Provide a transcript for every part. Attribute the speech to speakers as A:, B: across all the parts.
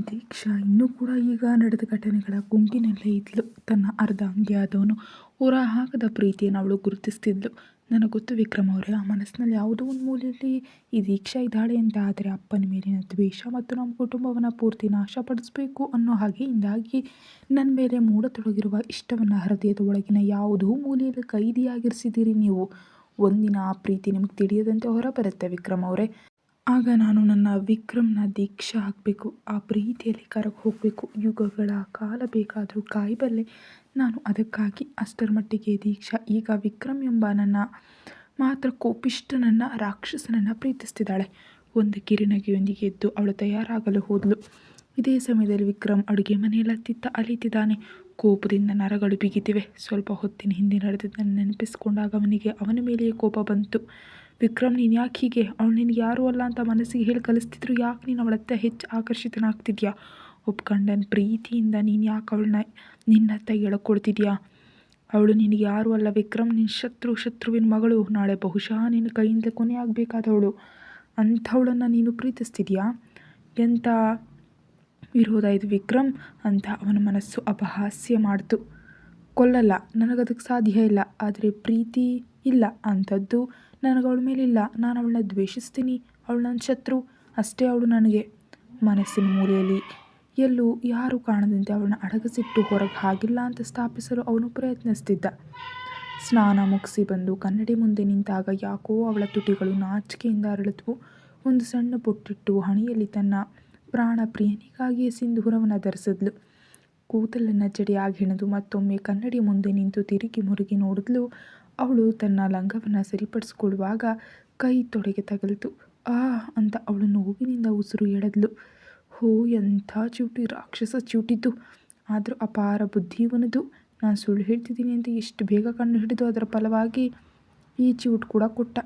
A: ದೀಕ್ಷಾ ಇನ್ನೂ ಕೂಡ ಈಗ ನಡೆದ ಘಟನೆಗಳ ಗುಂಗಿನಲ್ಲೇ ಇದ್ಲು. ತನ್ನ ಅರ್ಧಾಂಗಿ ಆದವನು ಹೊರ ಹಾಕದ ಪ್ರೀತಿಯನ್ನು ಅವಳು ಗುರುತಿಸ್ತಿದ್ಲು. ನನಗೆ ಗೊತ್ತು ವಿಕ್ರಮ್ ಅವರೇ, ಆ ಮನಸ್ಸಿನಲ್ಲಿ ಯಾವುದೋ ಒಂದು ಮೂಲೆಯಲ್ಲಿ ಈ ದೀಕ್ಷಾ ಇದ್ದಾಳೆ ಅಂತ. ಆದರೆ ಅಪ್ಪನ ಮೇಲಿನ ದ್ವೇಷ ಮತ್ತು ನಮ್ಮ ಕುಟುಂಬವನ್ನು ಪೂರ್ತಿ ನಾಶಪಡಿಸಬೇಕು ಅನ್ನೋ ಹಾಗೆಯಿಂದಾಗಿ ನನ್ನ ಮೇಲೆ ಮೂಡತೊಡಗಿರುವ ಇಷ್ಟವನ್ನು ಹೃದಯದ ಒಳಗಿನ ಯಾವುದೋ ಮೂಲೆಯಲ್ಲಿ ಕೈದಿಯಾಗಿರಿಸಿದ್ದೀರಿ ನೀವು. ಒಂದಿನ ಆ ಪ್ರೀತಿ ನಿಮಗೆ ತಿಳಿಯದಂತೆ ಹೊರಬರುತ್ತೆ ವಿಕ್ರಮ್ ಅವರೇ. ಆಗ ನಾನು ನನ್ನ ವಿಕ್ರಮ್ನ ದೀಕ್ಷಾ ಆಗಬೇಕು. ಆ ಪ್ರೀತಿಯಲ್ಲಿ ಕರಗಿ ಹೋಗಬೇಕು. ಯುಗಗಳ ಕಾಲ ಬೇಕಾದರೂ ಕಾಯಬಲ್ಲೆ ನಾನು ಅದಕ್ಕಾಗಿ. ಅಷ್ಟರ ಮಟ್ಟಿಗೆ ದೀಕ್ಷಾ ಈಗ ವಿಕ್ರಮ್ ಎಂಬ ನನ್ನ ಮಾತ್ರ ಕೋಪಿಷ್ಠನನ್ನು, ರಾಕ್ಷಸನನ್ನು ಪ್ರೀತಿಸ್ತಿದ್ದಾಳೆ. ಒಂದು ಕಿರಿನಗೆಯೊಂದಿಗೆ ಎದ್ದು ಅವಳು ತಯಾರಾಗಲು ಹೋದಳು. ಇದೇ ಸಮಯದಲ್ಲಿ ವಿಕ್ರಮ್ ಅಡುಗೆ ಮನೆಯಲ್ಲತ್ತಿತ್ತ ಅಲಿತಿದ್ದಾನೆ. ಕೋಪದಿಂದ ನರಗಳು ಬಿಗಿತಿವೆ. ಸ್ವಲ್ಪ ಹೊತ್ತಿನ ಹಿಂದೆ ನಡೆದಿದ್ದನ್ನು ನೆನಪಿಸಿಕೊಂಡಾಗ ಅವನಿಗೆ ಅವನ ಮೇಲೆಯೇ ಕೋಪ ಬಂತು. ವಿಕ್ರಮ್, ನೀನು ಯಾಕೆ ಹೀಗೆ? ಅವಳು ನಿನಗೆ ಯಾರೂ ಅಲ್ಲ ಅಂತ ಮನಸ್ಸಿಗೆ ಹೇಳಿ ಕಲಿಸ್ತಿದ್ರು. ಯಾಕೆ ನೀನು ಅವಳತ್ತ ಹೆಚ್ಚು ಆಕರ್ಷಿತನಾಗ್ತಿದ್ಯಾ? ಒಬ್ಬ ಗಂಡನ ಪ್ರೀತಿಯಿಂದ ನೀನು ಯಾಕೆ ಅವಳನ್ನ ನಿನ್ನತ್ತ ಎಳ್ಕೊಳ್ತಿದ್ಯಾ? ಅವಳು ನಿನಗೆ ಯಾರೂ ಅಲ್ಲ ವಿಕ್ರಮ್. ನಿನ್ನ ಶತ್ರುವಿನ ಮಗಳು. ನಾಳೆ ಬಹುಶಃ ನಿನ್ನ ಕೈಯಿಂದಲೇ ಕೊನೆಯಾಗಬೇಕಾದವಳು. ಅಂಥವಳನ್ನು ನೀನು ಪ್ರೀತಿಸ್ತಿದ್ಯಾ? ಎಂಥ ವಿರೋಧ ಇದು ವಿಕ್ರಮ್ ಅಂತ ಅವನ ಮನಸ್ಸು ಅಪಹಾಸ್ಯ ಮಾಡ್ತು. ಕೊಲ್ಲಲ್ಲ, ನನಗದಕ್ಕೆ ಸಾಧ್ಯ ಇಲ್ಲ. ಆದರೆ ಪ್ರೀತಿ ಇಲ್ಲ, ಅಂಥದ್ದು ನನಗೆ ಅವಳ ಮೇಲಿಲ್ಲ. ನಾನು ಅವಳನ್ನ ದ್ವೇಷಿಸ್ತೀನಿ. ಅವಳು ನನ್ನ ಶತ್ರು ಅಷ್ಟೇ. ಅವಳು ನನಗೆ. ಮನಸ್ಸಿನ ಮೂಲೆಯಲ್ಲಿ ಎಲ್ಲೂ ಯಾರೂ ಕಾಣದಂತೆ ಅವಳನ್ನ ಅಡಗಿಸಿಟ್ಟು ಹೊರಗೆ ಹಾಗಿಲ್ಲ ಅಂತ ಸ್ಥಾಪಿಸಲು ಅವನು ಪ್ರಯತ್ನಿಸ್ತಿದ್ದ. ಸ್ನಾನ ಮುಗಿಸಿ ಬಂದು ಕನ್ನಡಿ ಮುಂದೆ ನಿಂತಾಗ ಯಾಕೋ ಅವಳ ತುಟಿಗಳು ನಾಚಿಕೆಯಿಂದ ಅರಳಿದ್ವು. ಒಂದು ಸಣ್ಣ ಬೊಟ್ಟಿಟ್ಟು ಹಣೆಯಲ್ಲಿ ತನ್ನ ಪ್ರಾಣ ಪ್ರಿಯನಿಗಾಗಿಯೇ ಸಿಂಧೂರವನ್ನು ಧರಿಸಿದ್ಲು. ಕೂದಲನ್ನು ಜಡೆಯಾಗಿ ಹೆಣೆದು ಮತ್ತೊಮ್ಮೆ ಕನ್ನಡಿ ಮುಂದೆ ನಿಂತು ತಿರುಗಿ ಮುರುಗಿ ನೋಡಿದ್ಲು. ಅವಳು ತನ್ನ ಲಂಗವನ್ನು ಸರಿಪಡಿಸಿಕೊಳ್ಳುವಾಗ ಕೈ ತೊಡೆಗೆ ತಗಲಿತು. ಆ ಅಂತ ಅವಳು ನೋವಿನಿಂದ ಉಸಿರು ಎಳೆದ್ಲು. ಹೋ, ಎಂಥ ಚೂಟಿ, ರಾಕ್ಷಸ ಚೂಟಿದ್ದು. ಆದರೂ ಅಪಾರ ಬುದ್ಧಿ ಇವನದು. ನಾನು ಸುಳ್ಳು ಹೇಳ್ತಿದ್ದೀನಿ ಅಂತ ಎಷ್ಟು ಬೇಗ ಕಂಡು ಹಿಡಿದು ಅದರ ಫಲವಾಗಿ ಈ ಚೂಟ್ ಕೂಡ ಕೊಟ್ಟ.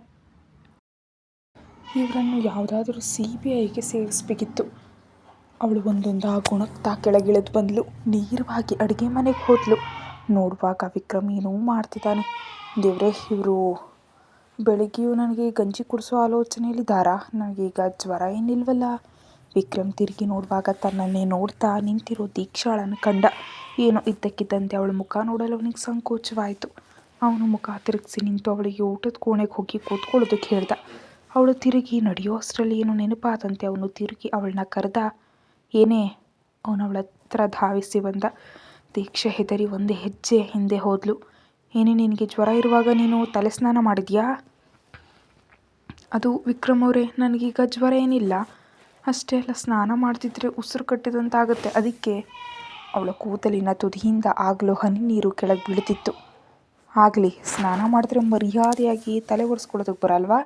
A: ಇವರನ್ನು ಯಾವುದಾದ್ರೂ CBIಗೆ ಸೇರಿಸಬೇಕಿತ್ತು. ಅವಳು ಒಂದೊಂದು ಗುಣಕ್ತಾ ಕೆಳಗಿಳಿದು ಬಂದಳು. ನೇರವಾಗಿ ಅಡುಗೆ ಮನೆಗೆ ಹೋದಳು. ನೋಡುವಾಗ ವಿಕ್ರಮ್ ಏನೋ ಮಾಡ್ತಿದ್ದಾನೆ. ದೇವ್ರೆ, ಇವರು ಬೆಳಗ್ಗೆಯೂ ನನಗೆ ಗಂಜಿ ಕುಡಿಸೋ ಆಲೋಚನೆಯಲ್ಲಿದ್ದಾರಾ? ನನಗೀಗ ಜ್ವರ ಏನಿಲ್ವಲ್ಲ? ವಿಕ್ರಮ್ ತಿರುಗಿ ನೋಡುವಾಗ ತನ್ನನ್ನೇ ನೋಡ್ತಾ ನಿಂತಿರೋ ದೀಕ್ಷಾಳನ್ನು ಕಂಡ. ಏನೋ ಇದ್ದಕ್ಕಿದ್ದಂತೆ ಅವಳ ಮುಖ ನೋಡಲು ಅವನಿಗೆ ಸಂಕೋಚವಾಯಿತು. ಅವನು ಮುಖ ತಿರುಗಿಸಿ ನಿಂತು ಅವಳಿಗೆ ಊಟದ ಕೋಣೆಗೆ ಹೋಗಿ ಕೂತ್ಕೊಳ್ಳೋದಕ್ಕೆ ಹೇಳ್ದ. ಅವಳು ತಿರುಗಿ ನಡೆಯೋ ಅಷ್ಟರಲ್ಲಿ ಏನೋ ನೆನಪಾದಂತೆ ಅವನು ತಿರುಗಿ ಅವಳನ್ನ ಕರೆದ. ಏನೇ? ಅವನು ಅವಳ ಹತ್ರ ಧಾವಿಸಿ ಬಂದ. ದೀಕ್ಷಾ ಹೆದರಿ ಒಂದೇ ಹೆಜ್ಜೆ ಹಿಂದೆ ಹೋದ್ಲು. ಏನೇ, ನಿನಗೆ ಜ್ವರ ಇರುವಾಗ ನೀನು ತಲೆ ಸ್ನಾನ ಮಾಡಿದ್ಯಾ? ಅದು ವಿಕ್ರಮ್ ಅವರೇ, ನನಗೀಗ ಜ್ವರ ಏನಿಲ್ಲ. ಅಷ್ಟೇ ಅಲ್ಲ, ಸ್ನಾನ ಮಾಡ್ತಿದ್ರೆ ಉಸಿರು ಕಟ್ಟಿದಂತಾಗುತ್ತೆ, ಅದಕ್ಕೆ. ಅವಳ ಕೂದಲಿನ ತುದಿಯಿಂದ ಆಗಲೂ ಹನಿ ನೀರು ಕೆಳಗೆ ಬೀಳ್ತಿತ್ತು. ಆಗಲಿ, ಸ್ನಾನ ಮಾಡಿದ್ರೆ ಮರ್ಯಾದೆಯಾಗಿ ತಲೆ ಒರೆಸ್ಕೊಳ್ಳೋದಕ್ಕೆ ಬರಲ್ವಾ?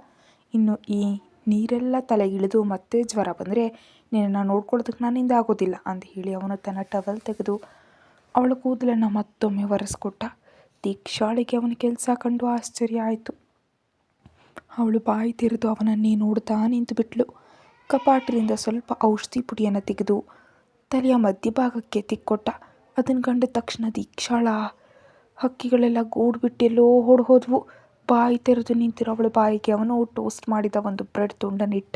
A: ಇನ್ನು ಈ ನೀರೆಲ್ಲ ತಲೆಗಿಳಿದು ಮತ್ತೆ ಜ್ವರ ಬಂದರೆ ನಿನ್ನನ್ನು ನೋಡ್ಕೊಳ್ಳೋದಕ್ಕೆ ನನ್ನಿಂದ ಆಗೋದಿಲ್ಲ ಅಂತ ಹೇಳಿ ಅವನು ತನ್ನ ಟವಲ್ ತೆಗೆದು ಅವಳ ಕೂದಲನ್ನು ಮತ್ತೊಮ್ಮೆ ಒರೆಸ್ಕೊಟ್ಟ. ದೀಕ್ಷಾಳಿಗೆ ಅವನ ಕೆಲಸ ಕಂಡು ಆಶ್ಚರ್ಯ ಆಯಿತು. ಅವಳು ಬಾಯಿ ತೆರೆದು ಅವನನ್ನೇ ನೋಡ್ತಾ ನಿಂತು ಬಿಟ್ಲು. ಕಪಾಟಿನಿಂದ ಸ್ವಲ್ಪ ಔಷಧಿ ಪುಡಿಯನ್ನು ತೆಗೆದು ತಲೆಯ ಮಧ್ಯಭಾಗಕ್ಕೆ ತಿಕ್ಕೊಟ್ಟ. ಅದನ್ನು ಕಂಡ ತಕ್ಷಣ ದೀಕ್ಷಾಳ ಹಕ್ಕಿಗಳೆಲ್ಲ ಗೂಡು ಬಿಟ್ಟೆಲ್ಲೋ ಓಡ್ ಹೋದ್ವು. ಬಾಯಿ ತೆರೆದು ನಿಂತಿರೋ ಅವಳ ಬಾಯಿಗೆ ಅವನು ಟೋಸ್ಟ್ ಮಾಡಿದ ಒಂದು ಬ್ರೆಡ್ ತುಂಡನ್ನಿಟ್ಟ.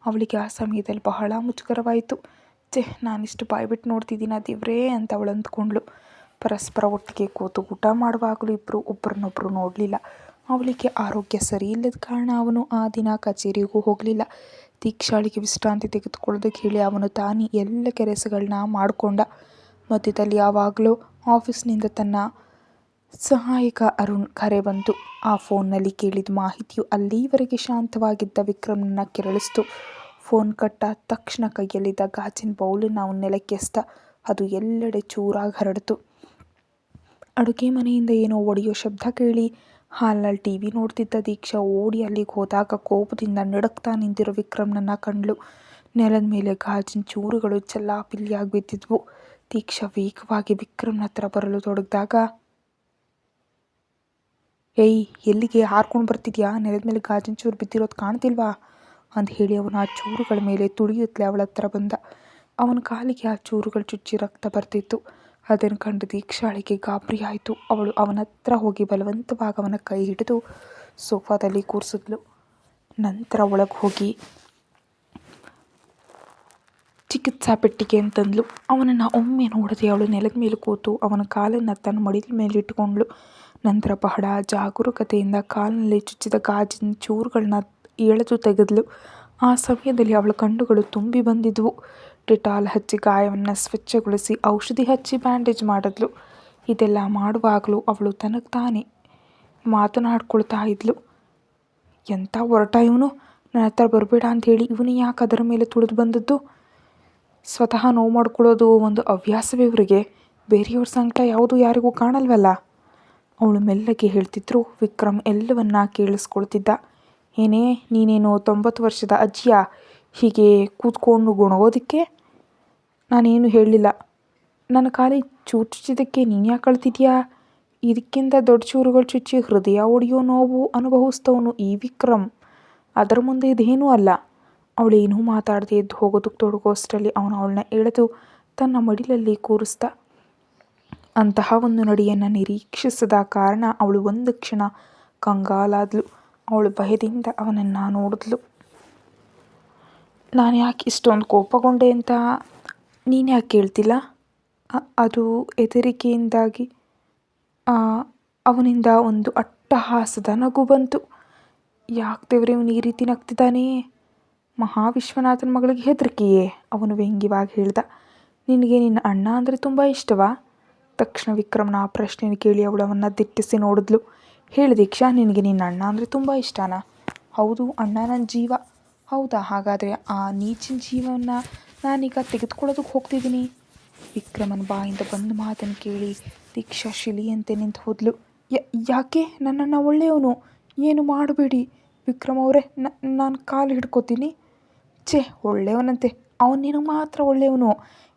A: ಅವಳಿಗೆ ಆ ಸಮಯದಲ್ಲಿ ಬಹಳ ಮುಜುಗರವಾಯಿತು. ನಾನಿಷ್ಟು ಬಾಯಿ ಬಿಟ್ಟು ನೋಡ್ತಿದ್ದೀನ ದೇವ್ರೇ ಅಂತ ಅವಳು ಅಂದ್ಕೊಂಡ್ಳು. ಪರಸ್ಪರ ಒಟ್ಟಿಗೆ ಕೂತು ಊಟ ಮಾಡುವಾಗಲೂ ಇಬ್ಬರು ಒಬ್ಬರನ್ನೊಬ್ಬರು ನೋಡಲಿಲ್ಲ. ಅವಳಿಗೆ ಆರೋಗ್ಯ ಸರಿ ಇಲ್ಲದ ಕಾರಣ ಅವನು ಆ ದಿನ ಕಚೇರಿಗೂ ಹೋಗಲಿಲ್ಲ. ದೀಕ್ಷಾಳಿಗೆ ವಿಶ್ರಾಂತಿ ತೆಗೆದುಕೊಳ್ಳೋದಕ್ಕೆ ಹೇಳಿ ಅವನು ತಾನೇ ಎಲ್ಲ ಕೆಲಸಗಳನ್ನ ಮಾಡಿಕೊಂಡ. ಮಧ್ಯದಲ್ಲಿ ಯಾವಾಗಲೂ ಆಫೀಸ್ನಿಂದ ತನ್ನ ಸಹಾಯಕ ಅರುಣ್ ಕರೆ ಬಂತು. ಆ ಫೋನ್ನಲ್ಲಿ ಕೇಳಿದ ಮಾಹಿತಿಯು ಅಲ್ಲಿವರೆಗೆ ಶಾಂತವಾಗಿದ್ದ ವಿಕ್ರಮ್ನ ಕೆರಳಿಸ್ತು. ಫೋನ್ ಕಟ್ಟಾದ ತಕ್ಷಣ ಕೈಯಲ್ಲಿದ್ದ ಗಾಜಿನ ಬೌಲನ್ನು ಅವನ ನೆಲಕ್ಕೆ ಎಸ್ದ. ಅದು ಎಲ್ಲೆಡೆ ಚೂರಾಗಿ ಹರಡಿತು. ಅಡುಗೆ ಮನೆಯಿಂದ ಏನೋ ಒಡೆಯೋ ಶಬ್ದ ಕೇಳಿ ಹಾಲ್ನಲ್ಲಿ TV ನೋಡ್ತಿದ್ದ ದೀಕ್ಷಾ ಓಡಿ ಅಲ್ಲಿಗೆ ಹೋದಾಗ ಕೋಪದಿಂದ ನಡುಕ್ತಾ ನಿಂತಿರೋ ವಿಕ್ರಮ್ನನ್ನು ಕಂಡ್ಳು. ನೆಲದ ಮೇಲೆ ಗಾಜಿನ ಚೂರುಗಳು ಚೆಲ್ಲಾಪಿಲ್ಲಿಯಾಗಿ ಬಿದ್ದಿದ್ವು. ದೀಕ್ಷಾ ವೇಗವಾಗಿ ವಿಕ್ರಮ್ನ ಹತ್ರ ಬರಲು ತೊಡಗಿದಾಗ, ಏಯ್, ಎಲ್ಲಿಗೆ ಹಾರ್ಕೊಂಡು ಬರ್ತಿದ್ಯಾ? ನೆಲದ ಮೇಲೆ ಗಾಜಿನ ಚೂರು ಬಿದ್ದಿರೋದು ಕಾಣ್ತಿಲ್ವಾ ಅಂತ ಹೇಳಿ ಅವನು ಆ ಚೂರುಗಳ ಮೇಲೆ ತುಳಿಯುತ್ತಲೇ ಅವಳ ಹತ್ರ ಬಂದ. ಅವನ ಕಾಲಿಗೆ ಆ ಚೂರುಗಳು ಚುಚ್ಚಿ ರಕ್ತ ಬರ್ತಿತ್ತು. ಅದನ್ನು ಕಂಡು ದೀಕ್ಷಾಳಿಗೆ ಗಾಬರಿ ಆಯಿತು. ಅವಳು ಅವನ ಹತ್ರ ಹೋಗಿ ಬಲವಂತವಾಗಿ ಅವನ ಕೈ ಹಿಡಿದು ಸೋಫಾದಲ್ಲಿ ಕೂರಿಸಿದ್ಲು. ನಂತರ ಒಳಗೆ ಹೋಗಿ ಚಿಕಿತ್ಸಾ ಪೆಟ್ಟಿಗೆ ಅಂತಂದ್ಲು. ಅವನನ್ನು ಒಮ್ಮೆ ನೋಡದೆ ಅವಳು ನೆಲದ ಮೇಲೆ ಕೂತು ಅವನ ಕಾಲನ್ನು ತನ್ನ ಮಡಿಲ ಮೇಲೆ ಇಟ್ಟುಕೊಂಡ್ಳು. ನಂತರ ಬಹಳ ಜಾಗರೂಕತೆಯಿಂದ ಕಾಲಿನಲ್ಲಿ ಚುಚ್ಚಿದ ಗಾಜಿನ ಚೂರುಗಳನ್ನ ಎಳೆದು ತೆಗೆದ್ಲು. ಆ ಸಮಯದಲ್ಲಿ ಅವಳ ಕಣ್ಣುಗಳು ತುಂಬಿ ಬಂದಿದ್ವು. ಡೆಟಾಲ್ ಹಚ್ಚಿ ಗಾಯವನ್ನು ಸ್ವಚ್ಛಗೊಳಿಸಿ ಔಷಧಿ ಹಚ್ಚಿ ಬ್ಯಾಂಡೇಜ್ ಮಾಡಿದ್ಲು. ಇದೆಲ್ಲ ಮಾಡುವಾಗಲೂ ಅವಳು ತನಗೆ ತಾನೇ ಮಾತನಾಡ್ಕೊಳ್ತಾ ಇದ್ಲು. ಎಂಥ ಒರಟ ಇವನು, ನನ್ನ ಹತ್ರ ಬರಬೇಡ ಅಂಥೇಳಿ ಇವನು ಯಾಕೆ ಅದರ ಮೇಲೆ ತುಳಿದು ಬಂದದ್ದು? ಸ್ವತಃ ನೋವು ಮಾಡ್ಕೊಳ್ಳೋದು ಒಂದು ಹವ್ಯಾಸವೇ ಇವರಿಗೆ. ಬೇರೆಯವ್ರ ಸಂಕಟ ಯಾವುದು ಯಾರಿಗೂ ಕಾಣಲ್ವಲ್ಲ. ಅವಳು ಮೆಲ್ಲಗೆ ಹೇಳ್ತಿದ್ರು. ವಿಕ್ರಮ್ ಎಲ್ಲವನ್ನ ಕೇಳಿಸ್ಕೊಳ್ತಿದ್ದ. ಏನೇ ನೀನೇನು 90 ವರ್ಷದ ಅಜ್ಜಿಯ ಹೀಗೆ ಕೂತ್ಕೊಂಡು ಗುಣಗೋದಕ್ಕೆ? ನಾನೇನು ಹೇಳಲಿಲ್ಲ. ನನ್ನ ಕಾಲಿಗೆ ಚೂರು ಚುಚ್ಚಿದ್ದಕ್ಕೆ ನೀನು ಯಾಕೆ ಕಳ್ತಿದ್ಯಾ? ಇದಕ್ಕಿಂತ ದೊಡ್ಡ ಚೂರುಗಳು ಚುಚ್ಚಿ ಹೃದಯ ಒಡೆಯೋ ನೋವು ಅನುಭವಿಸ್ತವನು ಈ ವಿಕ್ರಮ್. ಅದರ ಮುಂದೆ ಇದೇನೂ ಅಲ್ಲ. ಅವಳೇನೂ ಮಾತಾಡದೆ ಎದ್ದು ಹೋಗೋದಕ್ಕೆ ತೊಡಗೋಷ್ಟರಲ್ಲಿ ಅವನು ಅವಳನ್ನ ಎಳೆದು ತನ್ನ ಮಡಿಲಲ್ಲಿ ಕೂರಿಸ್ದ. ಅಂತಹ ಒಂದು ನಡೆಯನ್ನು ನಿರೀಕ್ಷಿಸದ ಕಾರಣ ಅವಳು ಒಂದು ಕ್ಷಣ ಕಂಗಾಲಾದ್ಲು. ಅವಳು ಭಯದಿಂದ ಅವನನ್ನು ನೋಡಿದ್ಲು. ನಾನು ಯಾಕೆ ಇಷ್ಟೊಂದು ಕೋಪಗೊಂಡೆ ಅಂತ ನೀನು ಯಾಕೆ ಕೇಳ್ತಿಲ್ಲ? ಅದು ಹೆದರಿಕೆಯಿಂದಾಗಿ. ಅವನಿಂದ ಒಂದು ಅಟ್ಟಹಾಸದ ನಗು ಬಂತು. ಯಾಕೆ ದೇವ್ರೆ ಇವನು ಈ ರೀತಿ ನಗ್ತಿದ್ದಾನೆ? ಮಹಾವಿಶ್ವನಾಥನ ಮಗಳಿಗೆ ಹೆದರಿಕೆಯೇ? ಅವನು ವ್ಯಂಗ್ಯವಾಗಿ ಹೇಳ್ದ. ನಿನಗೆ ನಿನ್ನ ಅಣ್ಣ ಅಂದರೆ ತುಂಬ ಇಷ್ಟವಾ? ತಕ್ಷಣ ವಿಕ್ರಮ್ನ ಆ ಪ್ರಶ್ನೆಯನ್ನು ಕೇಳಿ ಅವಳು ಅವನ್ನ ದಿಟ್ಟಿಸಿ ನೋಡಿದ್ಲು. ಹೇಳು ದೀಕ್ಷಾ, ನಿನಗೆ ನಿನ್ನ ಅಣ್ಣ ಅಂದರೆ ತುಂಬ ಇಷ್ಟನಾ? ಹೌದು, ಅಣ್ಣ ನನ್ನ ಜೀವ. ಹೌದಾ, ಹಾಗಾದರೆ ಆ ನೀಚಿನ ಜೀವವನ್ನು ನಾನೀಗ ತೆಗೆದುಕೊಳ್ಳೋದಕ್ಕೆ ಹೋಗ್ತಿದ್ದೀನಿ. ವಿಕ್ರಮನ ಬಾಯಿಂದ ಬಂದ ಮಾತನ್ನು ಕೇಳಿ ದೀಕ್ಷಾ ಶಿಲಿಯಂತೆ ನಿಂತು ಹೋದ್ಲು. ಯಾಕೆ? ನನ್ನನ್ನು ಒಳ್ಳೆಯವನು, ಏನು ಮಾಡಬೇಡಿ ವಿಕ್ರಮ್ ಅವರೇ, ನಾನು ಕಾಲು ಹಿಡ್ಕೋತೀನಿ. ಛೇ, ಒಳ್ಳೆಯವನಂತೆ ಅವನು ನಿನಗೆ ಮಾತ್ರ ಒಳ್ಳೆಯವನು.